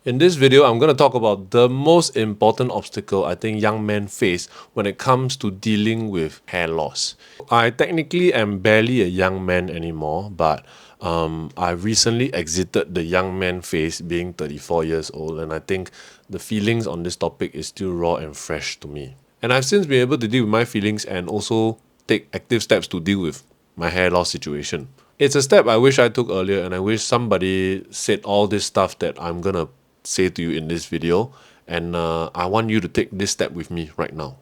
In this video, I'm going to talk about the most important obstacle I think young men face when it comes to dealing with hair loss. I technically am barely a young man anymore, but I recently exited the young man phase being 34 years old, and I think the feelings on this topic is still raw and fresh to me. And I've since been able to deal with my feelings and also take active steps to deal with my hair loss situation. It's a step I wish I took earlier, and I wish somebody said all this stuff that I'm gonna say to you in this video, and I want you to take this step with me right now.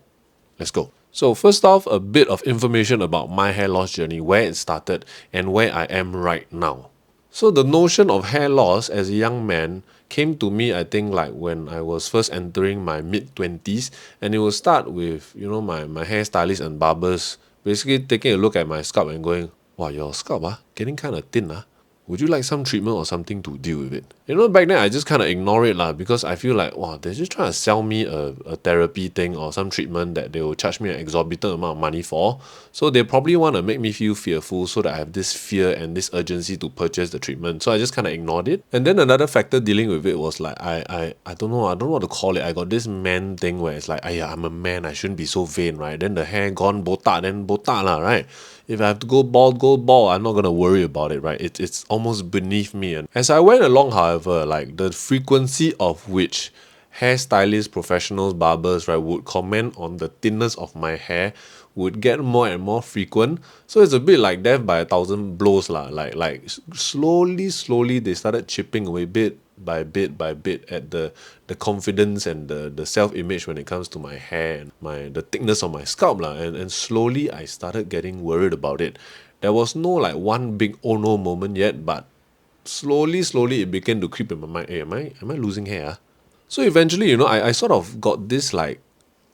Let's go. So first off, a bit of information about my hair loss journey, where it started and where I am right now. So the notion of hair loss as a young man came to me, I think, like when I was first entering my mid-20s, and it will start with, my hairstylist and barbers basically taking a look at my scalp and going, wow, your scalp getting kind of thin would you like some treatment or something to deal with it? Back then I just kind of ignore it because I feel like, wow, they're just trying to sell me a therapy thing or some treatment that they will charge me an exorbitant amount of money for. So they probably want to make me feel fearful so that I have this fear and this urgency to purchase the treatment. So I just kind of ignored it. And then another factor dealing with it was like, I don't know what to call it. I got this man thing where it's like, I'm a man, I shouldn't be so vain, right? Then the hair gone botak, then botak lah, right? If I have to go bald, I'm not gonna worry about it, right? It's almost beneath me. And as I went along, however, like the frequency of which hairstylists, professionals, barbers, right, would comment on the thinness of my hair would get more and more frequent. So it's a bit like death by a thousand blows lah. Like slowly they started chipping away bit by bit at the confidence and the self-image when it comes to my hair and the thickness of my scalp lah. And slowly I started getting worried about it. There was no like one big oh no moment yet, but slowly it began to creep in my mind. Hey, am I losing hair? So eventually, I sort of got this like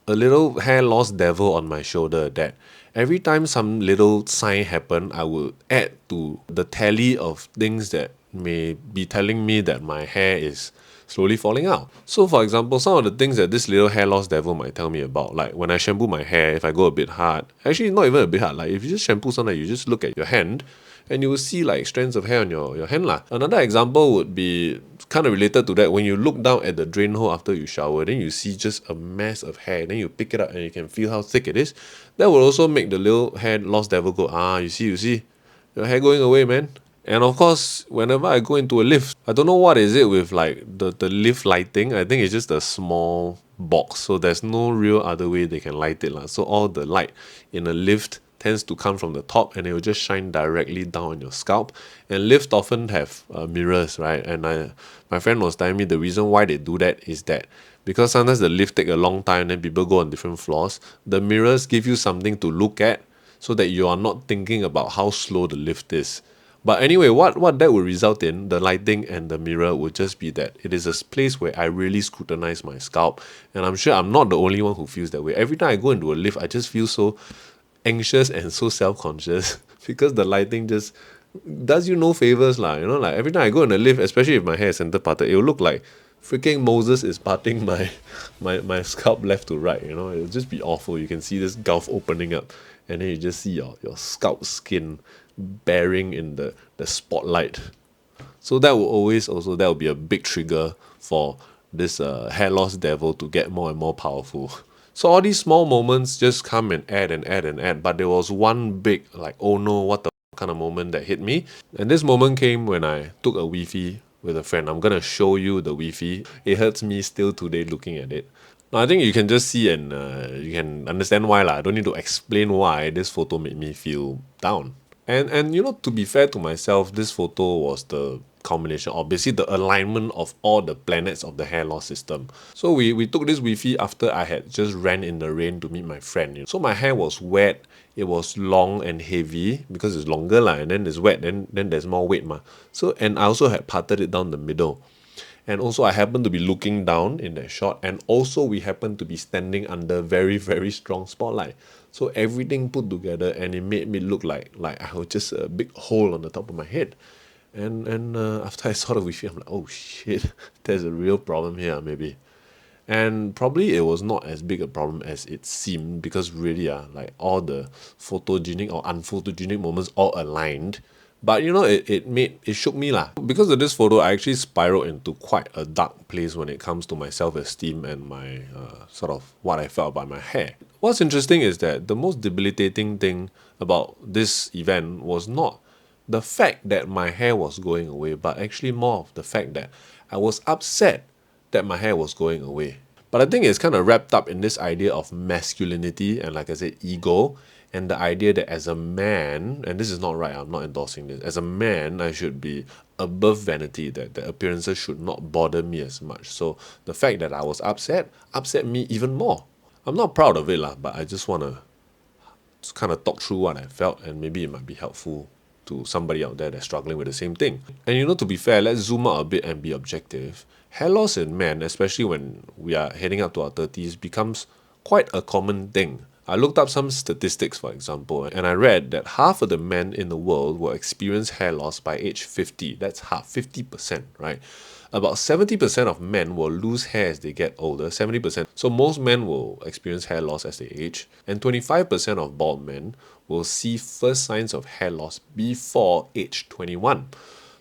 a little hair loss devil on my shoulder that every time some little sign happened, I would add to the tally of things that may be telling me that my hair is slowly falling out. So for example, some of the things that this little hair loss devil might tell me about, like when I shampoo my hair, if I go a bit hard, actually not even a bit hard, like if you just shampoo something, you just look at your hand and you will see like strands of hair on your hand lah. Another example would be kind of related to that. When you look down at the drain hole after you shower, then you see just a mass of hair, then you pick it up and you can feel how thick it is. That will also make the little hair loss devil go, you see, your hair going away, man. And of course, whenever I go into a lift, I don't know what is it with like the lift lighting. I think it's just a small box, so there's no real other way they can light it lah. So all the light in a lift tends to come from the top and it will just shine directly down on your scalp. And lifts often have mirrors, right? And my friend was telling me the reason why they do that is that because sometimes the lift take a long time and then people go on different floors, the mirrors give you something to look at so that you are not thinking about how slow the lift is. But anyway, what that would result in, the lighting and the mirror, would just be that it is a place where I really scrutinize my scalp. And I'm sure I'm not the only one who feels that way. Every time I go into a lift, I just feel so anxious and so self-conscious because the lighting just does you no favors lah. Like every time I go in the lift, especially if my hair is center parted, it will look like freaking Moses is parting my scalp left to right. It'll just be awful. You can see this gulf opening up, and then you just see your scalp skin bearing in the spotlight. So that will be a big trigger for this hair loss devil to get more and more powerful. So all these small moments just come and add, but there was one big like, oh no, what the kind of moment that hit me. And this moment came when I took a Wi-Fi with a friend. I'm gonna show you the Wi-Fi. It hurts me still today looking at it. Now, I think you can just see and you can understand why lah. I don't need to explain why this photo made me feel down. And to be fair to myself, this photo was the culmination, or basically the alignment of all the planets of the hair loss system. So we took this Wi-Fi after I had just ran in the rain to meet my friend. So my hair was wet, it was long and heavy because it's longer lah, and then it's wet, then there's more weight ma. So, and I also had parted it down the middle. And also I happened to be looking down in that shot, and also we happened to be standing under very, very strong spotlight. So everything put together, and it made me look like I was just a big hole on the top of my head. And after I saw the Wi-Fi, I'm like, oh shit, there's a real problem here maybe. And probably it was not as big a problem as it seemed, because really like all the photogenic or unphotogenic moments all aligned. But it shook me lah. Because of this photo, I actually spiraled into quite a dark place when it comes to my self-esteem and my sort of what I felt about my hair. What's interesting is that the most debilitating thing about this event was not the fact that my hair was going away, but actually more of the fact that I was upset that my hair was going away. But I think it's kind of wrapped up in this idea of masculinity and, like I said, ego, and the idea that as a man, and this is not right, I'm not endorsing this, as a man, I should be above vanity, that the appearances should not bother me as much. So the fact that I was upset me even more. I'm not proud of it, lah, but I just want to kind of talk through what I felt, and maybe it might be helpful to somebody out there that's struggling with the same thing. And to be fair, let's zoom out a bit and be objective. Hair loss in men, especially when we are heading up to our 30s, becomes quite a common thing. I looked up some statistics, for example, and I read that half of the men in the world will experience hair loss by age 50. That's half, 50%, right? About 70% of men will lose hair as they get older, 70%. So most men will experience hair loss as they age, and 25% of bald men will see first signs of hair loss before age 21.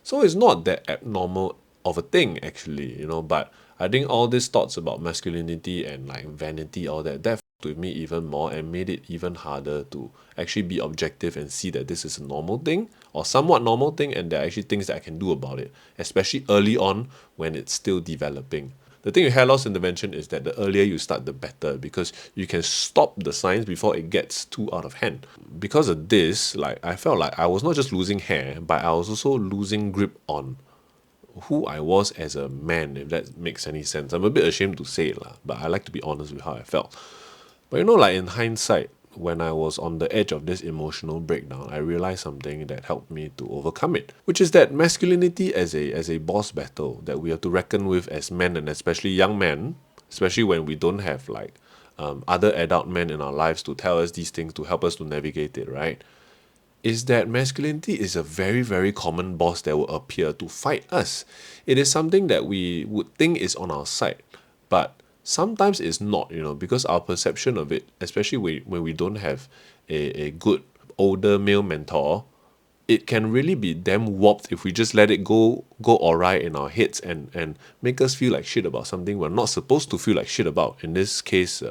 So it's not that abnormal of a thing, actually, but I think all these thoughts about masculinity and like vanity, all that fucked with me even more and made it even harder to actually be objective and see that this is a normal thing or somewhat normal thing, and there are actually things that I can do about it, especially early on when it's still developing. The thing with hair loss intervention is that the earlier you start, the better, because you can stop the signs before it gets too out of hand. Because of this, I felt like I was not just losing hair, but I was also losing grip on who I was as a man, if that makes any sense. I'm a bit ashamed to say it, but I like to be honest with how I felt. But in hindsight, when I was on the edge of this emotional breakdown, I realized something that helped me to overcome it, which is that masculinity as a boss battle that we have to reckon with as men, and especially young men, especially when we don't have other adult men in our lives to tell us these things, to help us to navigate it, right? Is that masculinity is a very, very common boss that will appear to fight us. It is something that we would think is on our side, but sometimes it's not, because our perception of it, especially when we don't have a good older male mentor, it can really be damn warped if we just let it go awry in our heads and make us feel like shit about something we're not supposed to feel like shit about. In this case,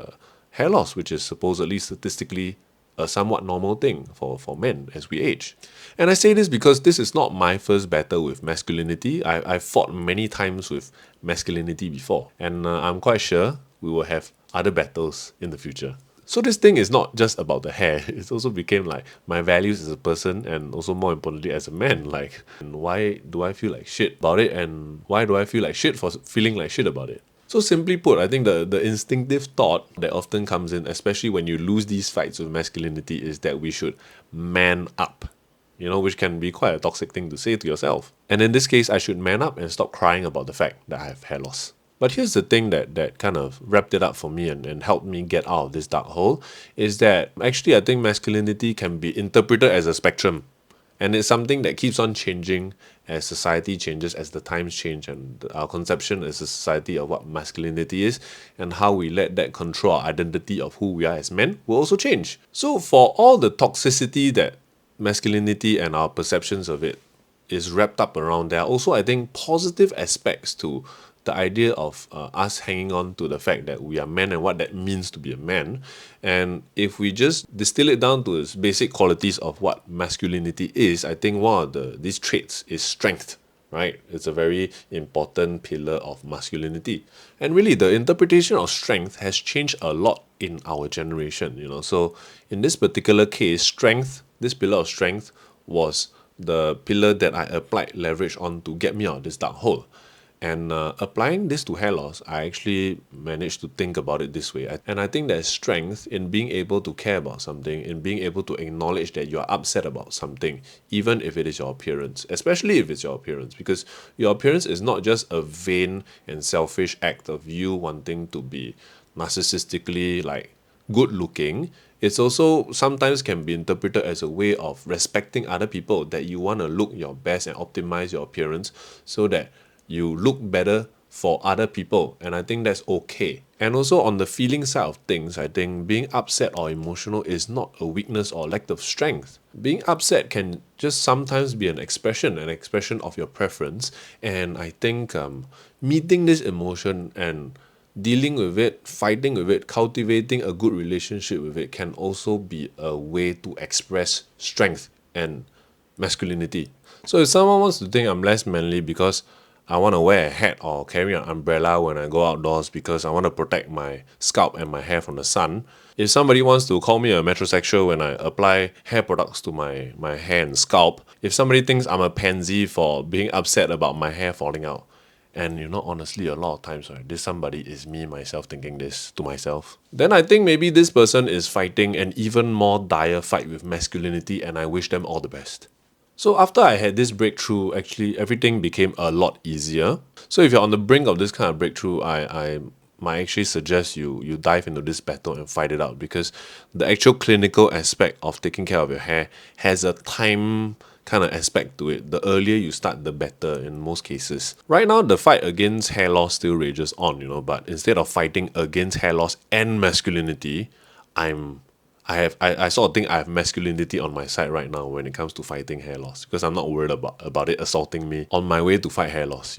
hair loss, which is supposedly statistically a somewhat normal thing for men as we age. And I say this because this is not my first battle with masculinity. I've fought many times with masculinity before, and I'm quite sure we will have other battles in the future. So this thing is not just about the hair. It also became like my values as a person, and also more importantly as a man. And why do I feel like shit about it, and why do I feel like shit for feeling like shit about it? So simply put, I think the instinctive thought that often comes in, especially when you lose these fights with masculinity, is that we should man up, which can be quite a toxic thing to say to yourself. And in this case, I should man up and stop crying about the fact that I have hair loss. But here's the thing that kind of wrapped it up for me and helped me get out of this dark hole, is that actually I think masculinity can be interpreted as a spectrum. And it's something that keeps on changing as society changes, as the times change, and our conception as a society of what masculinity is and how we let that control our identity of who we are as men will also change. So for all the toxicity that masculinity and our perceptions of it is wrapped up around, there are also, I think, positive aspects to the idea of us hanging on to the fact that we are men and what that means to be a man. And if we just distill it down to its basic qualities of what masculinity is, I think one of these traits is strength, right? It's a very important pillar of masculinity. And really, the interpretation of strength has changed a lot in our generation, So in this particular case, strength, this pillar of strength, was the pillar that I applied leverage on to get me out of this dark hole. And applying this to hair loss, I actually managed to think about it this way. And I think there's strength in being able to care about something, in being able to acknowledge that you're upset about something, even if it is your appearance, especially if it's your appearance, because your appearance is not just a vain and selfish act of you wanting to be narcissistically good looking. It's also sometimes can be interpreted as a way of respecting other people, that you want to look your best and optimize your appearance so that you look better for other people, and I think that's okay. And also on the feeling side of things, I think being upset or emotional is not a weakness or lack of strength. Being upset can just sometimes be an expression of your preference, and I think meeting this emotion and dealing with it, fighting with it, cultivating a good relationship with it can also be a way to express strength and masculinity. So if someone wants to think I'm less manly because I want to wear a hat or carry an umbrella when I go outdoors because I want to protect my scalp and my hair from the sun, if somebody wants to call me a metrosexual when I apply hair products to my hair and scalp, if somebody thinks I'm a pansy for being upset about my hair falling out, and honestly, a lot of times, right, this somebody is me myself thinking this to myself, then I think maybe this person is fighting an even more dire fight with masculinity, and I wish them all the best. So after I had this breakthrough, actually everything became a lot easier. So if you're on the brink of this kind of breakthrough, I might actually suggest you dive into this battle and fight it out, because the actual clinical aspect of taking care of your hair has a time kind of aspect to it. The earlier you start, the better in most cases. Right now, the fight against hair loss still rages on, but instead of fighting against hair loss and masculinity, I'm I sort of think I have masculinity on my side right now when it comes to fighting hair loss, because I'm not worried about it assaulting me on my way to fight hair loss.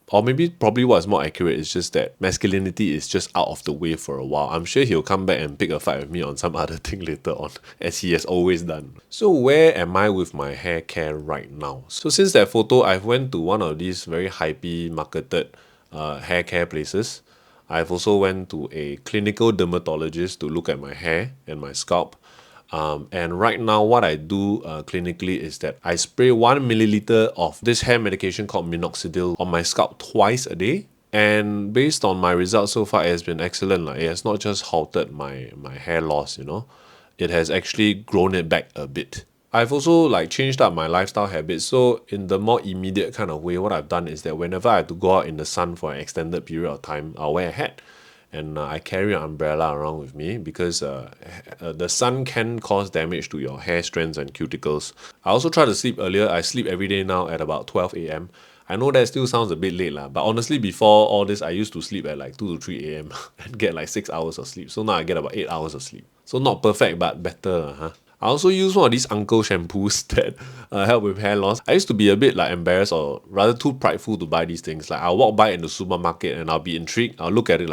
Or maybe probably what's more accurate is just that masculinity is just out of the way for a while. I'm sure he'll come back and pick a fight with me on some other thing later on, as he has always done. So where am I with my hair care right now? So since that photo, I've went to one of these very hypey marketed hair care places. I've also went to a clinical dermatologist to look at my hair and my scalp. And right now, what I do clinically is that I spray 1 milliliter of this hair medication called Minoxidil on my scalp twice a day. And based on my results so far, it has been excellent. It has not just halted my hair loss, it has actually grown it back a bit. I've also changed up my lifestyle habits. So in the more immediate kind of way, what I've done is that whenever I have to go out in the sun for an extended period of time, I'll wear a hat. And I carry an umbrella around with me, because the sun can cause damage to your hair strands and cuticles. I also try to sleep earlier. I sleep every day now at about 12 a.m. I know that still sounds a bit late, but honestly, before all this, I used to sleep at 2 to 3 a.m. and get 6 hours of sleep. So now I get about 8 hours of sleep. So not perfect, but better. I also use one of these uncle shampoos that help with hair loss. I used to be a bit embarrassed, or rather too prideful to buy these things. I'll walk by in the supermarket and I'll be intrigued. I'll look at it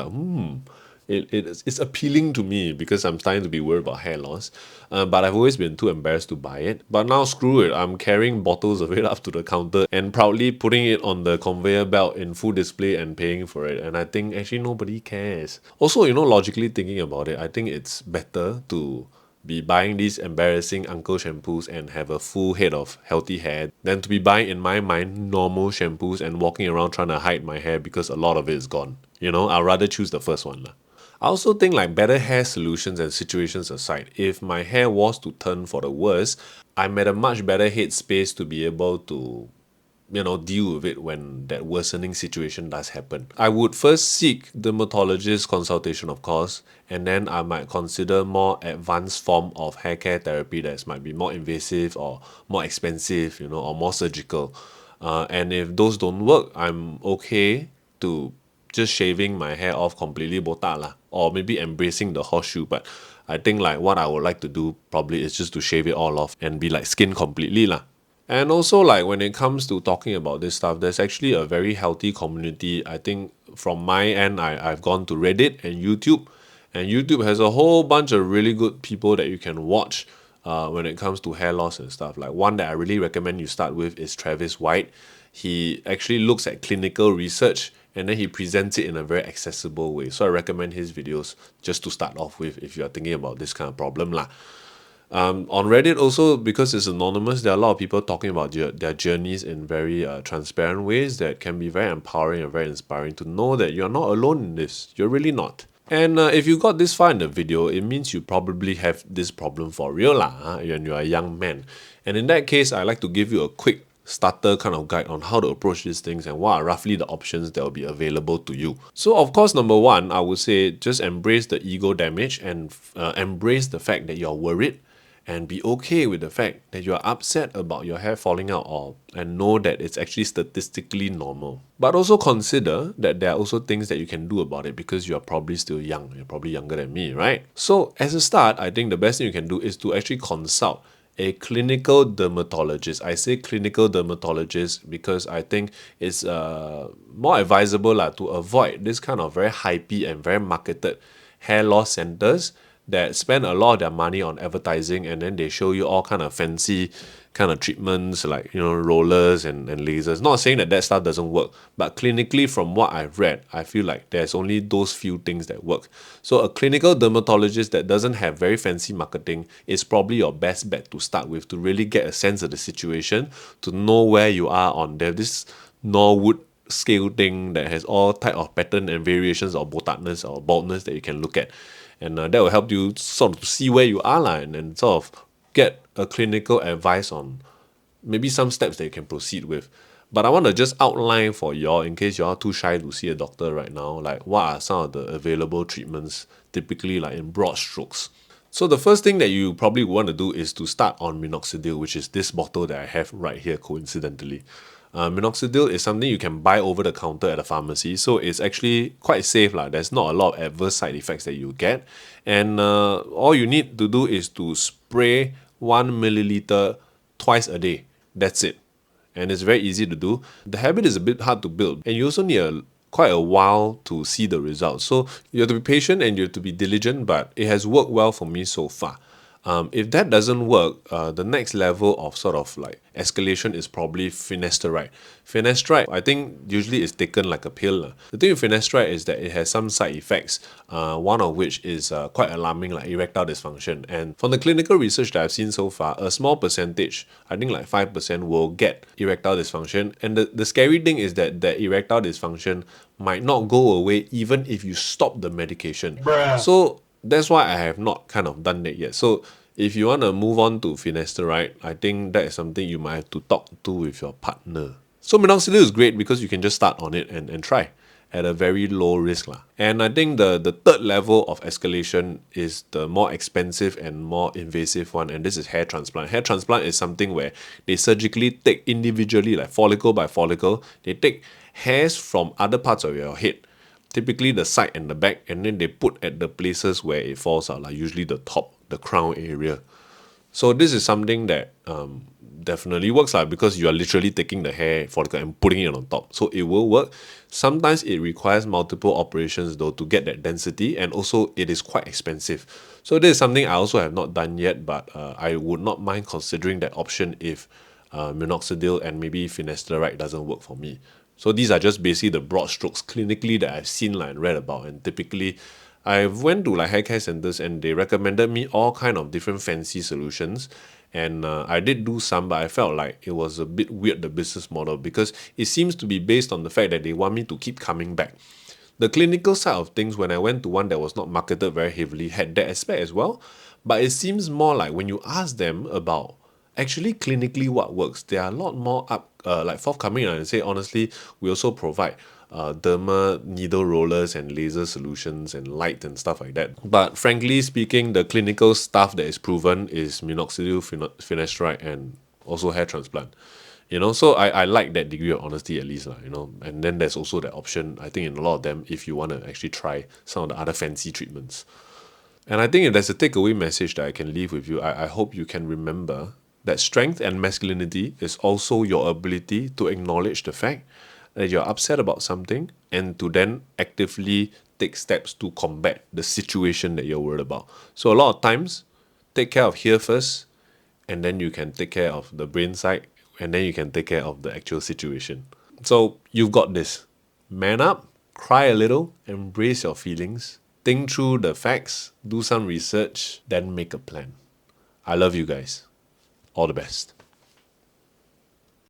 it's appealing to me, because I'm starting to be worried about hair loss. But I've always been too embarrassed to buy it. But now screw it, I'm carrying bottles of it up to the counter and proudly putting it on the conveyor belt in full display and paying for it. And I think actually nobody cares. Also, logically thinking about it, I think it's better to be buying these embarrassing uncle shampoos and have a full head of healthy hair than to be buying, in my mind, normal shampoos and walking around trying to hide my hair because a lot of it is gone. I'd rather choose the first one. I also think better hair solutions and situations aside, if my hair was to turn for the worse, I'm at a much better headspace to be able to deal with it when that worsening situation does happen. I would first seek dermatologist consultation, of course, and then I might consider more advanced form of hair care therapy that might be more invasive or more expensive, or more surgical. And if those don't work, I'm okay to just shaving my hair off completely botak lah, or maybe embracing the horseshoe. But I think what I would like to do probably is just to shave it all off and be skin completely lah. And also when it comes to talking about this stuff, there's actually a very healthy community. I think from my end, I've gone to Reddit and YouTube, and YouTube has a whole bunch of really good people that you can watch when it comes to hair loss and stuff. One that I really recommend you start with is Travis White. He actually looks at clinical research and then he presents it in a very accessible way. So I recommend his videos just to start off with if you're thinking about this kind of problem lah. On Reddit also, because it's anonymous, there are a lot of people talking about their journeys in very transparent ways that can be very empowering and very inspiring to know that you're not alone in this. You're really not. And if you got this far in the video, it means you probably have this problem for real lah, and you're a young man. And in that case, I'd like to give you a quick starter kind of guide on how to approach these things and what are roughly the options that will be available to you. So of course, number one, I would say just embrace the ego damage and embrace the fact that you're worried and be okay with the fact that you're upset about your hair falling out and know that it's actually statistically normal. But also consider that there are also things that you can do about it because you're probably still young. You're probably younger than me, right? So as a start, I think the best thing you can do is to actually consult a clinical dermatologist. I say clinical dermatologist because I think it's more advisable to avoid this kind of very hypey and very marketed hair loss centers that spend a lot of their money on advertising, and then they show you all kind of fancy kind of treatments like rollers and lasers. Not saying that stuff doesn't work, but clinically from what I've read, I feel like there's only those few things that work. So a clinical dermatologist that doesn't have very fancy marketing is probably your best bet to start with, to really get a sense of the situation, to know where you are on this Norwood scale thing that has all type of pattern and variations of botakness or baldness that you can look at. And that will help you sort of see where you are and sort of get a clinical advice on maybe some steps that you can proceed with. But I want to just outline for y'all, in case y'all too shy to see a doctor right now, like what are some of the available treatments, typically like in broad strokes. So the first thing that you probably want to do is to start on Minoxidil, which is this bottle that I have right here coincidentally. Minoxidil is something you can buy over the counter at a pharmacy, so it's actually quite safe. There's not a lot of adverse side effects that you get, and all you need to do is to spray 1 milliliter twice a day. That's it. And it's very easy to do. The habit is a bit hard to build, and you also need quite a while to see the results. So you have to be patient and you have to be diligent, but it has worked well for me so far. If that doesn't work, the next level of sort of like escalation is probably Finasteride. Finasteride, I think usually is taken like a pill. The thing with Finasteride is that it has some side effects, one of which is quite alarming, like erectile dysfunction. And from the clinical research that I've seen so far, a small percentage, I think like 5%, will get erectile dysfunction. And the scary thing is that erectile dysfunction might not go away even if you stop the medication. So that's why I have not kind of done that yet. So if you want to move on to Finasteride, I think that is something you might have to talk to with your partner. So Minoxidil is great because you can just start on it and try at a very low risk. And I think the third level of escalation is the more expensive and more invasive one, and this is hair transplant. Hair transplant is something where they surgically take individually, like follicle by follicle, they take hairs from other parts of your head, typically the side and the back, and then they put at the places where it falls out, like usually the top, the crown area. So this is something that definitely works because you are literally taking the hair follicle and putting it on top. So it will work. Sometimes it requires multiple operations though to get that density, and also it is quite expensive. So this is something I also have not done yet, but I would not mind considering that option if Minoxidil and maybe Finasteride doesn't work for me. So these are just basically the broad strokes clinically that I've seen and read about. And typically, I went to hair care centers and they recommended me all kind of different fancy solutions. And I did do some, but I felt like it was a bit weird, the business model, because it seems to be based on the fact that they want me to keep coming back. The clinical side of things, when I went to one that was not marketed very heavily, had that aspect as well. But it seems more like when you ask them about actually clinically what works, they are a lot more forthcoming and say, honestly, we also provide derma needle rollers and laser solutions and light and stuff like that. But frankly speaking, the clinical stuff that is proven is Minoxidil, Finasteride, and also hair transplant. So I like that degree of honesty at least, and then there's also that option, I think, in a lot of them, if you want to actually try some of the other fancy treatments. And I think if there's a takeaway message that I can leave with you, I hope you can remember that strength and masculinity is also your ability to acknowledge the fact that you're upset about something and to then actively take steps to combat the situation that you're worried about. So a lot of times, take care of here first, and then you can take care of the brain side, and then you can take care of the actual situation. So you've got this. Man up, cry a little, embrace your feelings, think through the facts, do some research, then make a plan. I love you guys. All the best.